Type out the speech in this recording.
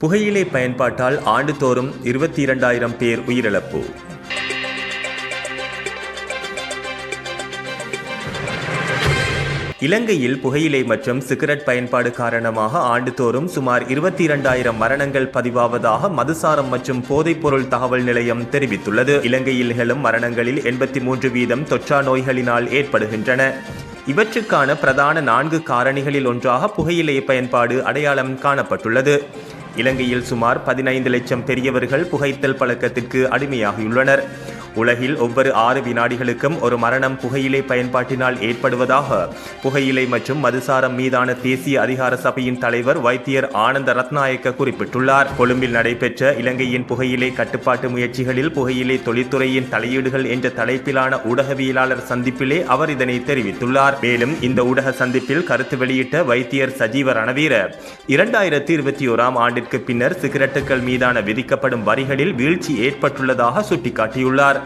புகையிலை பயன்பாட்டால் ஆண்டுதோறும் 22,000 பேர் உயிரிழப்பு. இலங்கையில் புகையிலை மற்றும் சிகரெட் பயன்பாடு காரணமாக ஆண்டுதோறும் சுமார் 22,000 மரணங்கள் பதிவாவதாக மதுசாரம் மற்றும் போதைப்பொருள் தகவல் நிலையம் தெரிவித்துள்ளது. இலங்கையில் நிகழும் மரணங்களில் 83% தொற்றா நோய்களினால் ஏற்படுகின்றன. இவற்றுக்கான பிரதான 4 காரணிகளில் ஒன்றாக புகையிலை பயன்பாடு அடையாளம் காணப்பட்டுள்ளது. இலங்கையில் சுமார் 15 லட்சம் பெரியவர்கள் புகைத்தல் பழக்கத்திற்கு அடிமையாகியுள்ளனர். உலகில் ஒவ்வொரு 6 வினாடிகளுக்கும் ஒரு மரணம் புகையிலை பயன்பாட்டினால் ஏற்படுவதாக புகையிலை மற்றும் மதுசாரம் மீதான தேசிய அதிகார சபையின் தலைவர் வைத்தியர் ஆனந்த ரத்நாயக்க குறிப்பிட்டுள்ளார். கொழும்பில் நடைபெற்ற இலங்கையின் புகையிலை கட்டுப்பாட்டு முயற்சிகளில் புகையிலை தொழில்துறையின் தலையீடுகள் என்ற தலைப்பிலான ஊடகவியலாளர் சந்திப்பிலே அவர் இதனை தெரிவித்துள்ளார். மேலும் இந்த ஊடக சந்திப்பில் கருத்து வெளியிட்ட வைத்தியர் சஜீவ ரணவீர 2021 ஆண்டிற்கு பின்னர் சிகரெட்டுகள் மீதான விதிக்கப்படும் வரிகளில் வீழ்ச்சி ஏற்பட்டுள்ளதாக சுட்டிக்காட்டியுள்ளார்.